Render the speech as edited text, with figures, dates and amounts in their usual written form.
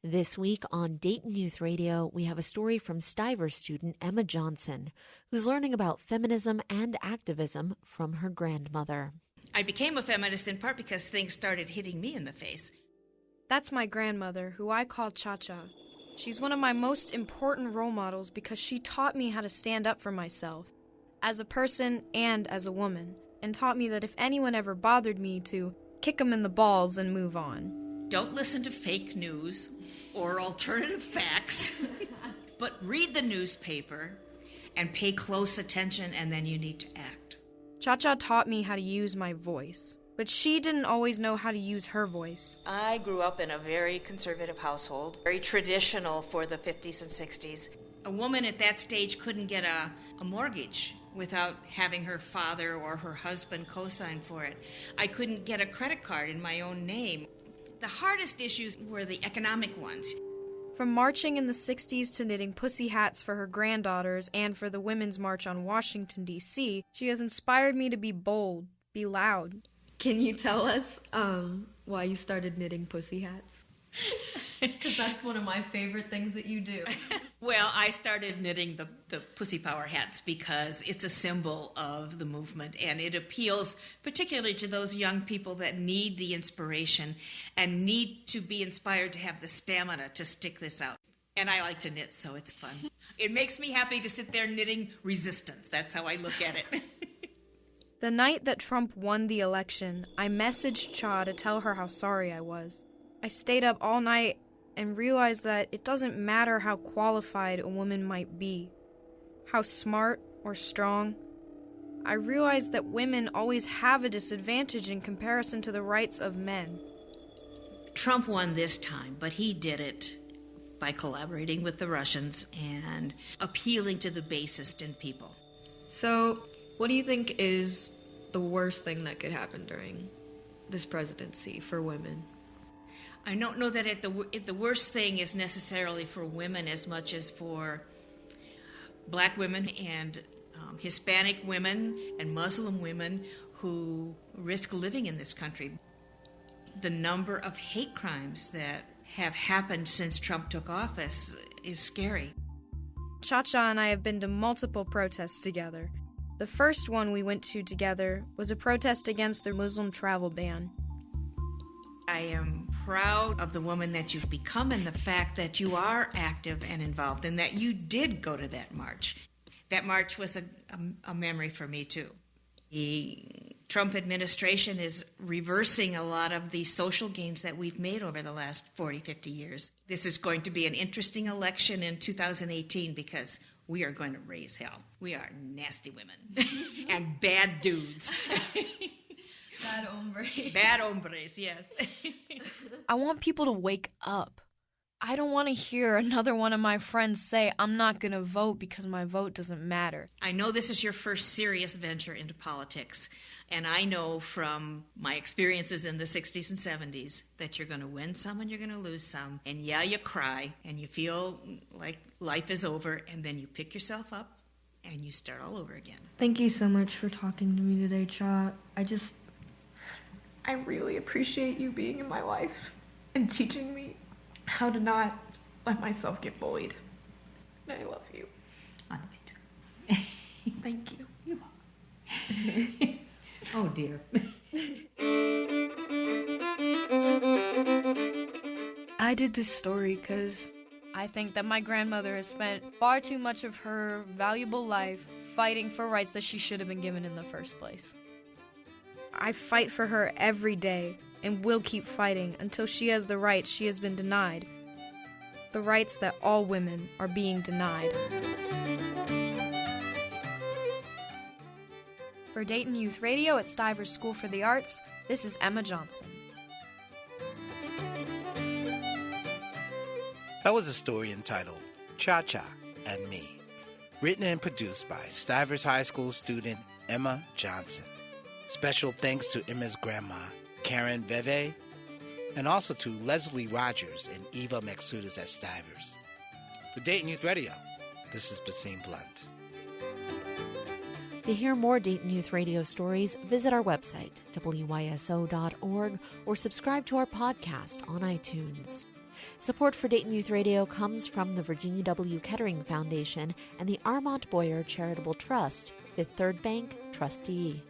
This week on Dayton Youth Radio, we have a story from Stivers student Emma Johnson, who's learning about feminism and activism from her grandmother. I became a feminist in part because things started hitting me in the face. That's my grandmother, who I call Cha-Cha. She's one of my most important role models because she taught me how to stand up for myself, as a person and as a woman, and taught me that if anyone ever bothered me, to kick them in the balls and move on. Don't listen to fake news or alternative facts, but read the newspaper and pay close attention, and then you need to act. Cha-Cha taught me how to use my voice, but she didn't always know how to use her voice. I grew up in a very conservative household, very traditional for the 50s and 60s. A woman at that stage couldn't get a mortgage without having her father or her husband co-sign for it. I couldn't get a credit card in my own name. The hardest issues were the economic ones. From marching in the 60s to knitting pussy hats for her granddaughters and for the Women's March on Washington, D.C., she has inspired me to be bold, be loud. Can you tell us why you started knitting pussy hats? Because that's one of my favorite things that you do. Well, I started knitting the Pussy Power hats because it's a symbol of the movement, and it appeals particularly to those young people that need the inspiration and need to be inspired to have the stamina to stick this out. And I like to knit, so it's fun. It makes me happy to sit there knitting resistance. That's how I look at it. The night that Trump won the election, I messaged Cha to tell her how sorry I was. I stayed up all night and realized that it doesn't matter how qualified a woman might be, how smart or strong. I realized that women always have a disadvantage in comparison to the rights of men. Trump won this time, but he did it by collaborating with the Russians and appealing to the basest in people. So, what do you think is the worst thing that could happen during this presidency for women? I don't know that the worst thing is necessarily for women as much as for black women and Hispanic women and Muslim women who risk living in this country. The number of hate crimes that have happened since Trump took office is scary. Cha-Cha and I have been to multiple protests together. The first one we went to together was a protest against the Muslim travel ban. I am proud of the woman that you've become and the fact that you are active and involved and that you did go to that march. That march was a memory for me, too. The Trump administration is reversing a lot of the social gains that we've made over the last 40, 50 years. This is going to be an interesting election in 2018 because we are going to raise hell. We are nasty women and bad dudes. Bad hombres. Bad hombres, yes. I want people to wake up. I don't want to hear another one of my friends say, I'm not going to vote because my vote doesn't matter. I know this is your first serious venture into politics, and I know from my experiences in the 60s and 70s that you're going to win some and you're going to lose some. And yeah, you cry and you feel like life is over, and then you pick yourself up and you start all over again. Thank you so much for talking to me today, Cha. I really appreciate you being in my life and teaching me how to not let myself get bullied. And I love you. I love you too. Thank you. You're welcome. Oh dear. I did this story because I think that my grandmother has spent far too much of her valuable life fighting for rights that she should have been given in the first place. I fight for her every day and will keep fighting until she has the rights she has been denied. The rights that all women are being denied. For Dayton Youth Radio at Stivers School for the Arts, this is Emma Johnson. That was a story entitled Cha-Cha and Me, written and produced by Stivers High School student Emma Johnson. Special thanks to Emma's grandma, Karen Veve, and also to Leslie Rogers and Eva Maxudas at Stivers. For Dayton Youth Radio, this is Basim Blunt. To hear more Dayton Youth Radio stories, visit our website, WYSO.org, or subscribe to our podcast on iTunes. Support for Dayton Youth Radio comes from the Virginia W. Kettering Foundation and the Armont Boyer Charitable Trust, Fifth Third Bank trustee.